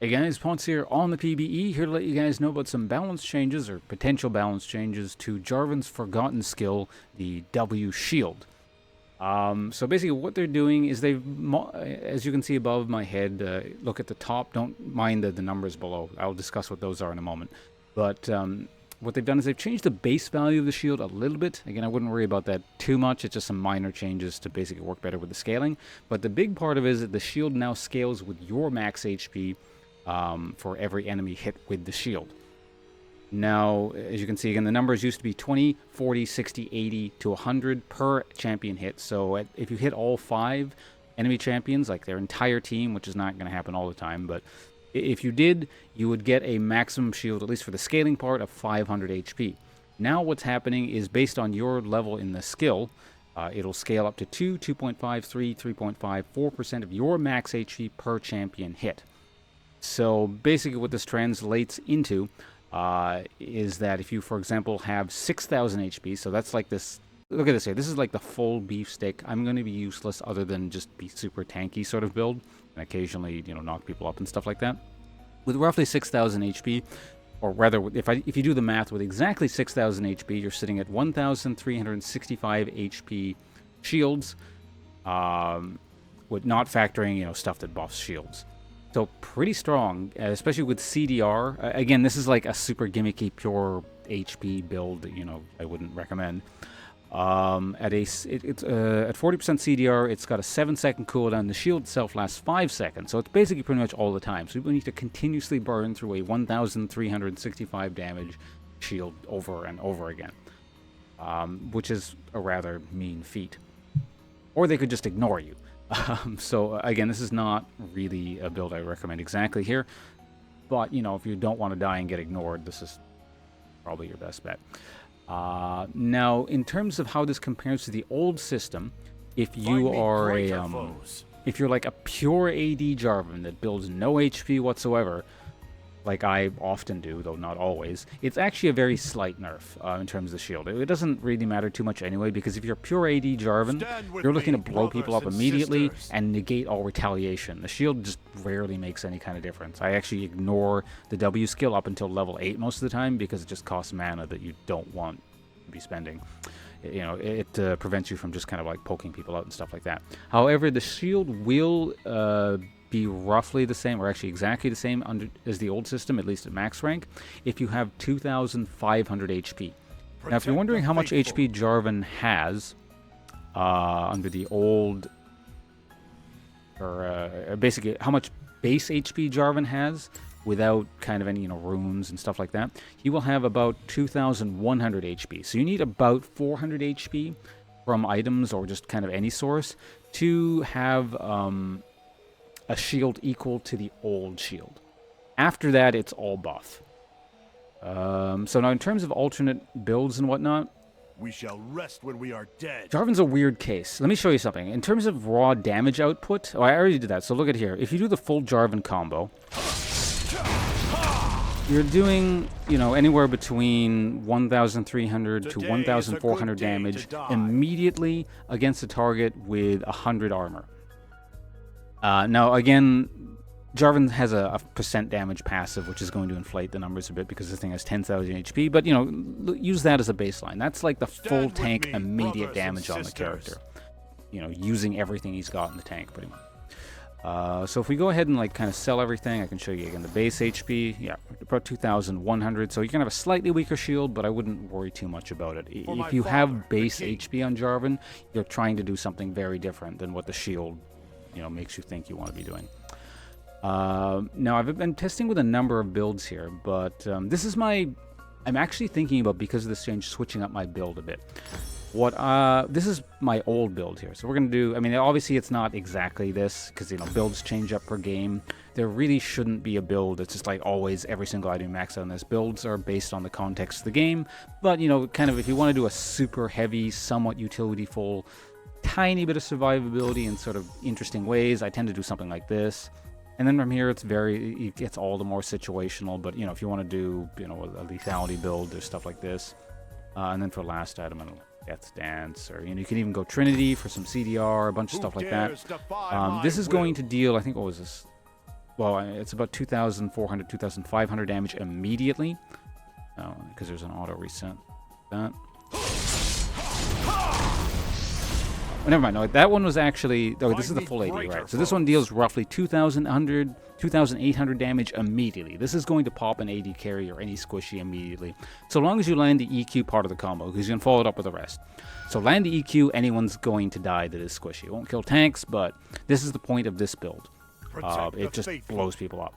Hey guys, Ponce here on the PBE, here to let you guys know about some balance changes, or potential balance changes, to Jarvan's forgotten skill, the W Shield. So basically what they're doing is as you can see above my head, look at the top, don't mind the numbers below. I'll discuss what those are in a moment. But what they've done is they've changed the base value of the shield a little bit. Again, I wouldn't worry about that too much. It's just some minor changes to basically work better with the scaling. But the big part of it is that the shield now scales with your max HP for every enemy hit with the shield. Now, as you can see, again, the numbers used to be 20, 40, 60, 80 to 100 per champion hit. So if you hit all 5 enemy champions, like their entire team, which is not going to happen all the time, but if you did, you would get a maximum shield, at least for the scaling part, of 500 HP. Now what's happening is based on your level in the skill, it'll scale up to 2, 2.5, 3, 3.5, 4% of your max HP per champion hit. So basically what this translates into is that if you, for example, have 6,000 HP, so that's like this, look at this here, this is like the full beef stick. I'm going to be useless other than just be super tanky sort of build, and occasionally, you know, knock people up and stuff like that. With roughly 6,000 HP, or rather, if you do the math with exactly 6,000 HP, you're sitting at 1,365 HP shields, with not factoring, you know, stuff that buffs shields. So pretty strong, especially with CDR. Again, this is like a super gimmicky pure HP build that, you know, I wouldn't recommend. At 40% CDR, it's got a 7-second cooldown. The shield itself lasts 5 seconds, so it's basically pretty much all the time. So we need to continuously burn through a 1,365 damage shield over and over again, which is a rather mean feat. Or they could just ignore you. So again, this is not really a build I recommend exactly here, but you know, if you don't want to die and get ignored, this is probably your best bet. Now, in terms of how this compares to the old system, if you are if you're like a pure AD Jarvan that builds no HP whatsoever, like I often do, though not always, it's actually a very slight nerf in terms of the shield. It doesn't really matter too much anyway, because if you're pure AD Jarvan, you're looking to blow people up immediately and negate all retaliation. The shield just rarely makes any kind of difference. I actually ignore the W skill up until level 8 most of the time, because it just costs mana that you don't want to be spending. You know, it prevents you from just kind of like poking people out and stuff like that. However, the shield will be roughly the same, or actually exactly the same as the old system, at least at max rank, if you have 2,500 HP. Now, if you're wondering how much HP Jarvan has under the old, or basically how much base HP Jarvan has without kind of any, you know, runes and stuff like that, he will have about 2,100 HP. So you need about 400 HP from items or just kind of any source to have a shield equal to the old shield. After that, it's all buff. So now in terms of alternate builds and whatnot, we shall rest when we are dead. Jarvan's a weird case. Let me show you something. In terms of raw damage output, oh, I already did that, so look at here. If you do the full Jarvan combo, you're doing, you know, anywhere between 1,300 to 1,400 damage immediately against a target with 100 armor. Now, again, Jarvan has a percent damage passive, which is going to inflate the numbers a bit because this thing has 10,000 HP, but, you know, use that as a baseline. That's like the full tank immediate damage on the character. You know, using everything he's got in the tank, pretty much. So if we go ahead and like kind of sell everything, I can show you again the base HP. Yeah, about 2,100. So you can have a slightly weaker shield, but I wouldn't worry too much about it. If you have base HP on Jarvan, you're trying to do something very different than what the shield, you know, makes you think you want to be doing. Now, I've been testing with a number of builds here, but this is I'm actually thinking about, because of this change, switching up my build a bit. This is my old build here. So we're going to do, I mean, obviously it's not exactly this, because, you know, builds change up per game. There really shouldn't be a build that's just like always every single item max out on this. Builds are based on the context of the game. But, you know, kind of if you want to do a super heavy, somewhat utility-full, tiny bit of survivability in sort of interesting ways, I tend to do something like this. And then from here, it gets all the more situational. But, you know, if you want to do, you know, a lethality build, there's stuff like this. And then for last item, I don't know, Death's Dance, or, you know, you can even go Trinity for some CDR, a bunch of stuff like that. This is going to deal, I think, what was this? well, it's about 2,400, 2,500 damage immediately. Oh, because there's an auto reset. That. Oh, never mind. No, that one was actually. Oh, this is the full AD, right? So this one deals roughly 2,800 damage immediately. This is going to pop an AD carry or any squishy immediately, so long as you land the EQ part of the combo, because you can follow it up with the rest. So land the EQ, anyone's going to die that is squishy. It won't kill tanks, but this is the point of this build. It just blows people up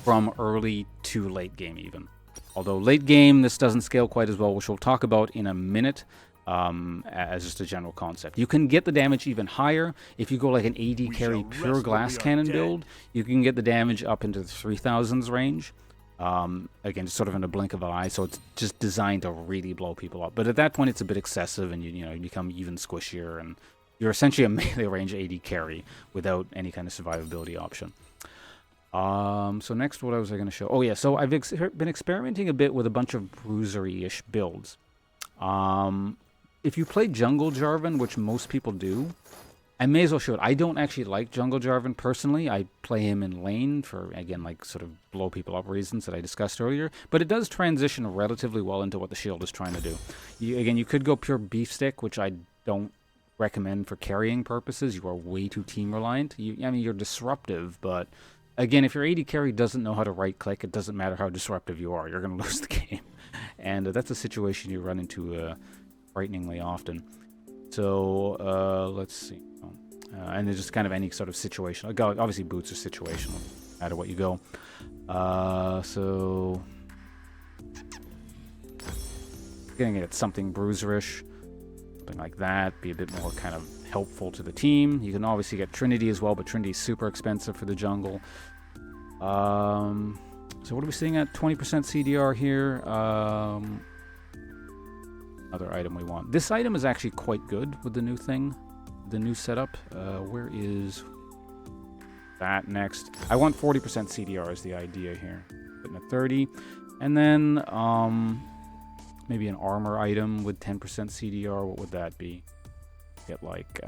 from early to late game even. Although late game, this doesn't scale quite as well, which we'll talk about in a minute. As just a general concept. You can get the damage even higher. If you go like an AD carry pure glass cannon build, you can get the damage up into the 3,000s range. Again, just sort of in a blink of an eye, so it's just designed to really blow people up. But at that point, it's a bit excessive, and you become even squishier, and you're essentially a melee range AD carry without any kind of survivability option. So next, what was I going to show? Oh yeah, so I've been experimenting a bit with a bunch of bruisery-ish builds. If you play Jungle Jarvan, which most people do, I may as well show it. I don't actually like Jungle Jarvan personally. I play him in lane for, again, like sort of blow people up reasons that I discussed earlier. But it does transition relatively well into what the shield is trying to do. You could go pure beefstick, which I don't recommend for carrying purposes. You are way too team reliant. I mean, you're disruptive, but again, if your AD carry doesn't know how to right click, it doesn't matter how disruptive you are. You're going to lose the game. And that's a situation you run into frighteningly often. So let's see. And there's just kind of any sort of situation. Obviously, boots are situational, no matter what you go. So getting it at something bruiserish, something like that, be a bit more kind of helpful to the team. You can obviously get Trinity as well, but Trinity's super expensive for the jungle. So what are we seeing at 20% CDR here? Another item we want. This item is actually quite good with the new thing, the new setup. Where is that next? I want 40% CDR is the idea here. Putting a 30. And then maybe an armor item with 10% CDR. What would that be? Get like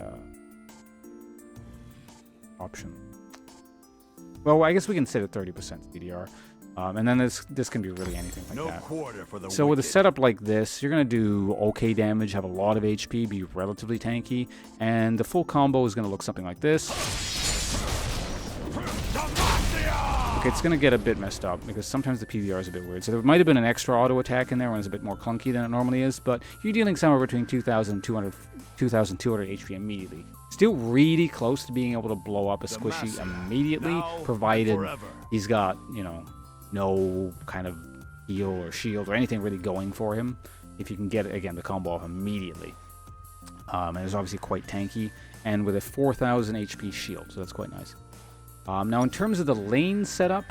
option. Well, I guess we can set at 30% CDR. And then this can be really anything like that. So with a setup like this, you're going to do okay damage, have a lot of HP, be relatively tanky, and the full combo is going to look something like this. Okay, it's going to get a bit messed up, because sometimes the PVR is a bit weird. So there might have been an extra auto attack in there when it's a bit more clunky than it normally is, but you're dealing somewhere between 2,200 HP immediately. Still really close to being able to blow up a squishy immediately, provided he's got, no kind of heal or shield or anything really going for him. If you can get, again, the combo off immediately. And it's obviously quite tanky, and with a 4,000 HP shield, so that's quite nice. Now, in terms of the lane setup,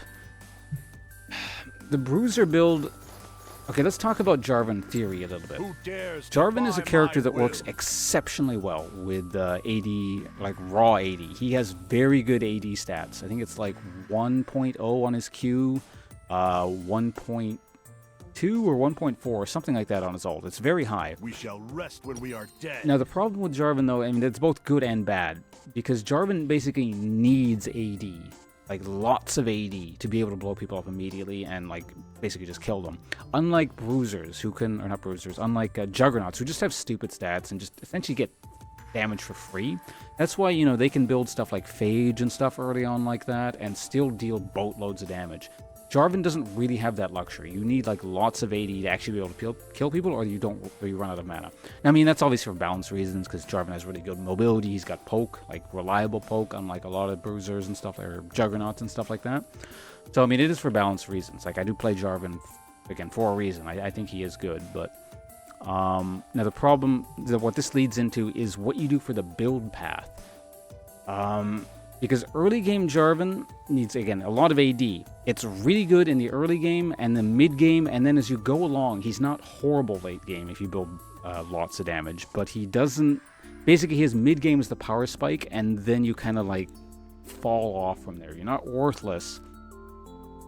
the Bruiser build... Okay, let's talk about Jarvan theory a little bit. Jarvan is a character that works exceptionally well with AD, like raw AD. He has very good AD stats. I think it's like 1.0 on his Q, 1.2 or 1.4 or something like that on his ult. It's very high. We shall rest when we are dead. Now, the problem with Jarvan, though, I mean, it's both good and bad, because Jarvan basically needs AD, like lots of AD, to be able to blow people up immediately and like basically just kill them. Unlike bruisers who can, or not bruisers, unlike juggernauts who just have stupid stats and just essentially get damage for free. That's why, they can build stuff like Phage and stuff early on like that and still deal boatloads of damage. Jarvan doesn't really have that luxury. You need like lots of AD to actually be able to kill people, or you run out of mana. Now, I mean, that's obviously for balance reasons, because Jarvan has really good mobility. He's got poke, like reliable poke, unlike a lot of bruisers and stuff, or juggernauts and stuff like that. So, I mean, it is for balance reasons. Like, I do play Jarvan, again, for a reason. I think he is good, but... now, the problem, what this leads into is what you do for the build path. Because early game Jarvan needs, again, a lot of AD. It's really good in the early game and the mid game, and then as you go along, he's not horrible late game if you build lots of damage, but he doesn't... Basically, his mid game is the power spike, and then you kind of like fall off from there. You're not worthless,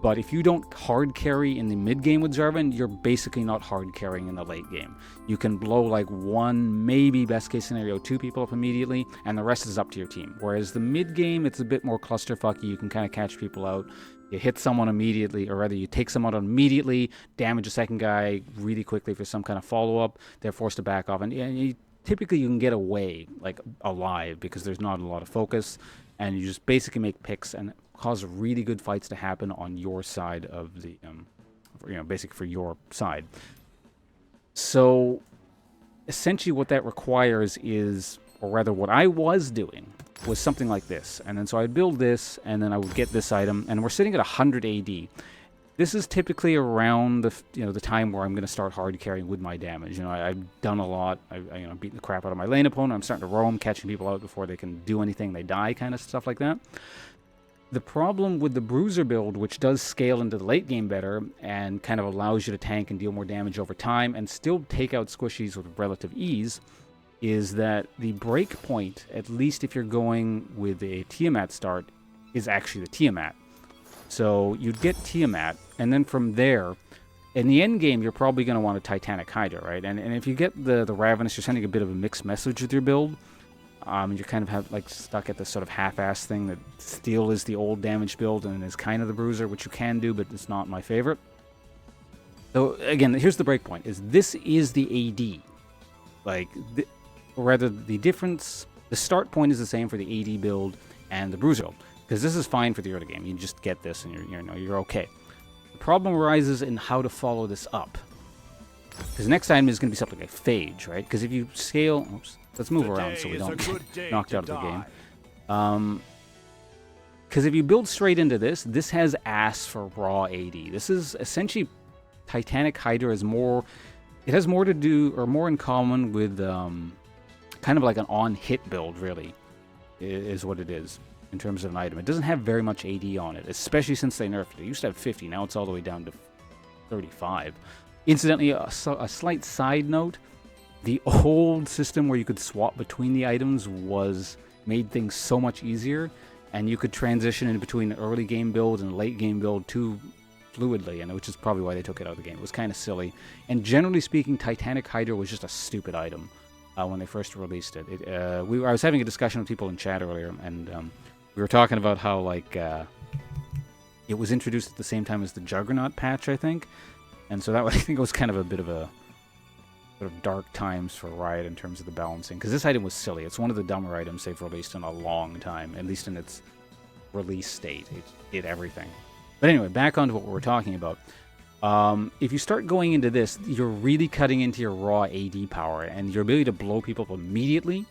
But if you don't hard carry in the mid game with Jarvan, you're basically not hard carrying in the late game. You can blow like 1, maybe best case scenario 2 people up immediately, and the rest is up to your team. Whereas the mid game, it's a bit more clusterfucky. You can kind of catch people out. You hit someone immediately, or rather you take someone out immediately, damage a second guy really quickly for some kind of follow-up. They're forced to back off, and typically you can get away like alive because there's not a lot of focus, and you just basically make picks and cause really good fights to happen on your side of the, basically for your side. So essentially what that requires is, or rather what I was doing, was something like this. And then so I'd build this, and then I would get this item, and we're sitting at 100 AD. This is typically around the time where I'm going to start hard carrying with my damage. I've done a lot. I've beaten the crap out of my lane opponent. I'm starting to roam, catching people out before they can do anything. They die, kind of stuff like that. The problem with the Bruiser build, which does scale into the late game better and kind of allows you to tank and deal more damage over time and still take out squishies with relative ease, is that the break point, at least if you're going with a Tiamat start, is actually the Tiamat. So you'd get Tiamat, and then from there, in the end game, you're probably going to want a Titanic Hydra, right? And if you get the Ravenous, you're sending a bit of a mixed message with your build. You kind of stuck at this sort of half-ass thing that Steel is the old damage build and is kind of the Bruiser, which you can do, but it's not my favorite. So again, here's the breakpoint: this is the AD. Or rather, the difference, the start point is the same for the AD build and the Bruiser build, because this is fine for the early game. You just get this and you're okay. The problem arises in how to follow this up, because the next item is going to be something like Phage, right? Because if you scale, let's move around so we don't get knocked out of the game. Because if you build straight into this has ass for raw AD. This is essentially Titanic Hydra is more. It has more to do, or more in common with kind of like an on-hit build, really, is what it is in terms of an item. It doesn't have very much AD on it, especially since they nerfed it. It used to have 50, now it's all the way down to 35. Incidentally, a slight side note, the old system where you could swap between the items made things so much easier, and you could transition in between the early game build and late game build too fluidly, and which is probably why they took it out of the game. It was kind of silly. And generally speaking, Titanic Hydra was just a stupid item when they first released it. I was having a discussion with people in chat earlier, and we were talking about how it was introduced at the same time as the Juggernaut patch, I think. And so that I think it was kind of a bit of a sort of dark times for Riot in terms of the balancing, because this item was silly. It's one of the dumber items they've released in a long time, at least in its release state. It did everything. But anyway, back onto what we were talking about. If you start going into this, you're really cutting into your raw AD power, and your ability to blow people up immediately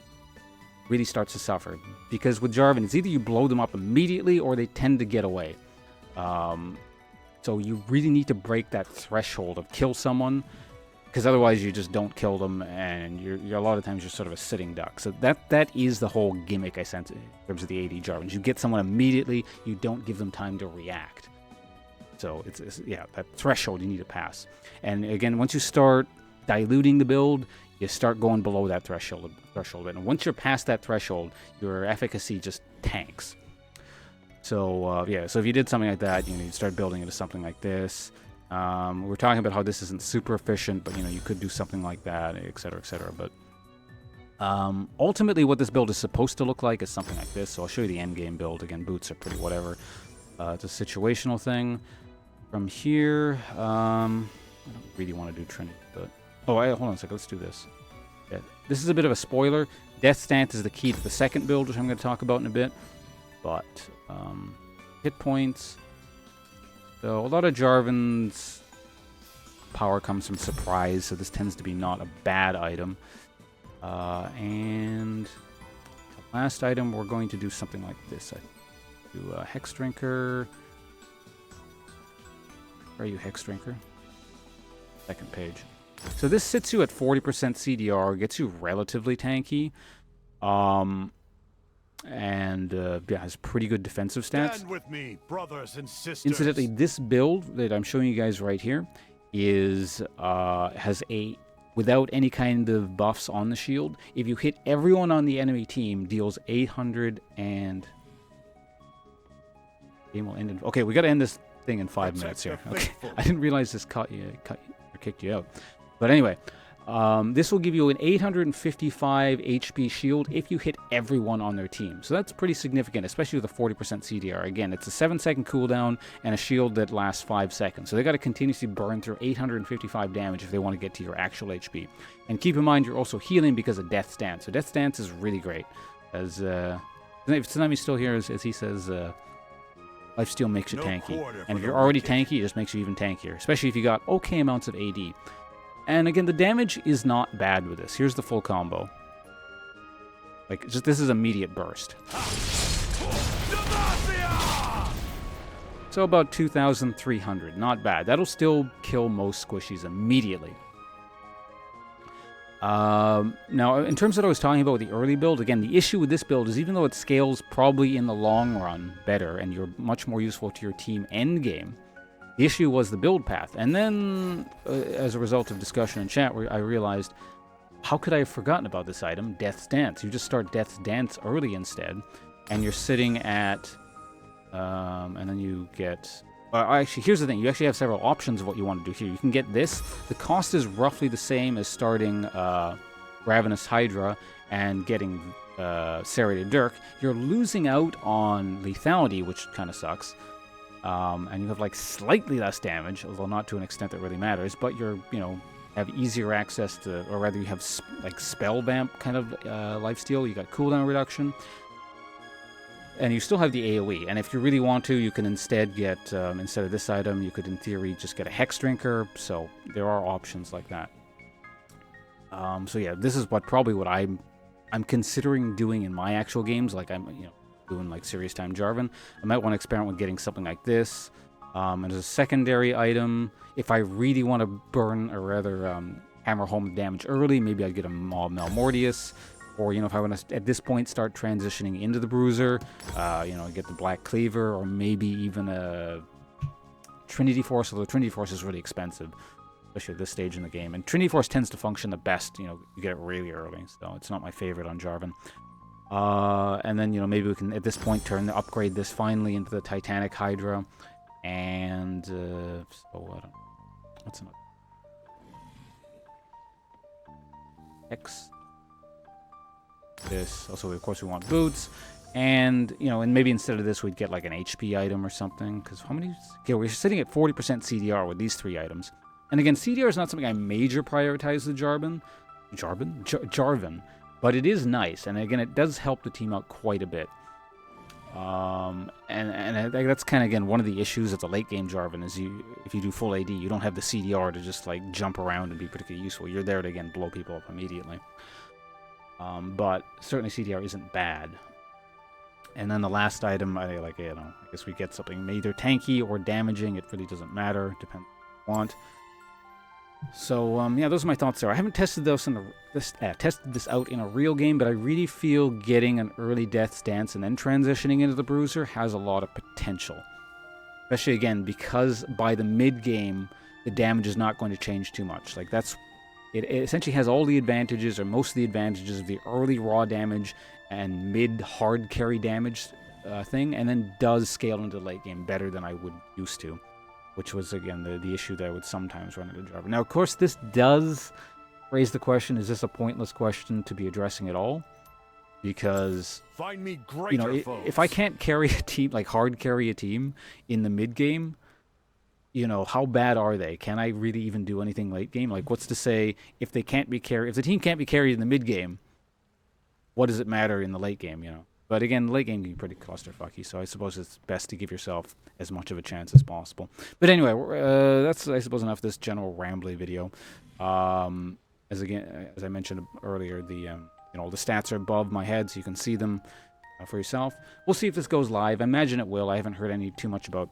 really starts to suffer. Because with Jarvan, it's either you blow them up immediately or they tend to get away. So you really need to break that threshold of kill someone, because otherwise you just don't kill them, and you're a lot of times you're sort of a sitting duck. So that is the whole gimmick, I sense, in terms of the AD Jarvans. You get someone immediately, you don't give them time to react. So it's that threshold you need to pass. And again, once you start diluting the build, you start going below that threshold. And once you're past that threshold, your efficacy just tanks. So so if you did something like that, you'd start building into something like this. We're talking about how this isn't super efficient, but you could do something like that, etc., etc. But ultimately, what this build is supposed to look like is something like this. So I'll show you the end game build. Again, boots are pretty whatever. It's a situational thing. From here, I don't really want to do Trinity, but hold on a second. Let's do this. Yeah, this is a bit of a spoiler. Death Stance is the key to the second build, which I'm going to talk about in a bit. But hit points. So a lot of Jarvan's power comes from surprise, so this tends to be not a bad item. And the last item, we're going to do something like this. I do a Hex Drinker. Where are you, Hex Drinker? Second page. So this sits you at 40% CDR, gets you relatively tanky. And has pretty good defensive stats. Stand with me, brothers and sisters. Incidentally, this build that I'm showing you guys right here has without any kind of buffs on the shield. If you hit everyone on the enemy team, deals 800 and game will end in. Okay, we got to end this thing in 5 minutes here. Protect the Okay, faithful. I didn't realize this kicked you out. But anyway, this will give you an 855 HP shield if you hit everyone on their team. So that's pretty significant, especially with a 40% CDR. Again, it's a 7-second cooldown and a shield that lasts 5 seconds. So they got to continuously burn through 855 damage if they want to get to your actual HP. And keep in mind, you're also healing because of Death's Dance. So Death's Dance is really great. As if Tsunami's still here, as he says, Lifesteal makes you No tanky. quarter And for if the you're already wicked. tanky, it just makes you even tankier. Especially if you got okay amounts of AD. And again, the damage is not bad with this. Here's the full combo. Like, just this is immediate burst. So about 2,300. Not bad. That'll still kill most squishies immediately. Now, in terms of what I was talking about with the early build, again, the issue with this build is even though it scales probably in the long run better and you're much more useful to your team endgame, the issue was the build path. And then, as a result of discussion in chat, I realized, how could I have forgotten about this item, Death's Dance? You just start Death's Dance early instead, and you're sitting at, and then you get... actually, here's the thing. You actually have several options of what you want to do here. You can get this. The cost is roughly the same as starting Ravenous Hydra and getting Serrated Dirk. You're losing out on lethality, which kind of sucks. And you have like slightly less damage, although not to an extent that really matters. But you're, have easier access to, or rather, you have like spell vamp kind of lifesteal. You got cooldown reduction. And you still have the AoE, and if you really want to, you can instead get, instead of this item, you could in theory just get a Hex Drinker, so there are options like that. So yeah, this is what I'm considering doing in my actual games, like I'm, doing like Serious Time Jarvan. I might want to experiment with getting something like this. And as a secondary item, if I really want to burn, or rather hammer home damage early, maybe I'd get a Malmortius. Or, if I want to, at this point, start transitioning into the Bruiser, get the Black Cleaver, or maybe even a Trinity Force, although Trinity Force is really expensive, especially at this stage in the game. And Trinity Force tends to function the best, you get it really early, so it's not my favorite on Jarvan. And then, maybe we can, at this point, upgrade this finally into the Titanic Hydra, and, what's another? X. This also, of course, we want boots, and and maybe instead of this we'd get like an HP item or something, because how many? Yeah, we're sitting at 40% CDR with these 3 items, and again, CDR is not something I major prioritize with Jarvan, but it is nice, and again, it does help the team out quite a bit. And I think that's kind of, again, one of the issues of the late game Jarvan is if you do full AD, you don't have the CDR to just like jump around and be particularly useful. You're there to again blow people up immediately. But certainly CDR isn't bad. And then the last item, I guess we get something either tanky or damaging. It really doesn't matter, depends on what you want. So yeah, those are my thoughts there. I haven't tested tested this out in a real game, but I really feel getting an early Death's Dance and then transitioning into the Bruiser has a lot of potential. Especially again because by the mid game, the damage is not going to change too much. Like it essentially has all the advantages, or most of the advantages, of the early raw damage and mid hard carry damage thing, and then does scale into the late game better than I would used to, which was, again, the issue that I would sometimes run into Jarvan. Now, of course, this does raise the question, is this a pointless question to be addressing at all? Because, Find me greater foes. if I can't carry a team, like hard carry a team in the mid game, how bad are they? Can I really even do anything late game? Like, what's to say if the team can't be carried in the mid game, what does it matter in the late game, But again, late game can be pretty clusterfucky, so I suppose it's best to give yourself as much of a chance as possible. But anyway, that's, I suppose, enough of this general rambly video. As I mentioned earlier, the stats are above my head, so you can see them for yourself. We'll see if this goes live. I imagine it will. I haven't heard too much about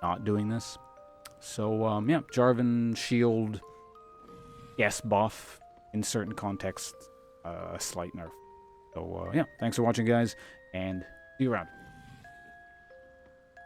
not doing this. So yeah, Jarvan shield, yes, buff in certain contexts, a slight nerf. So yeah, thanks for watching, guys, and see you around.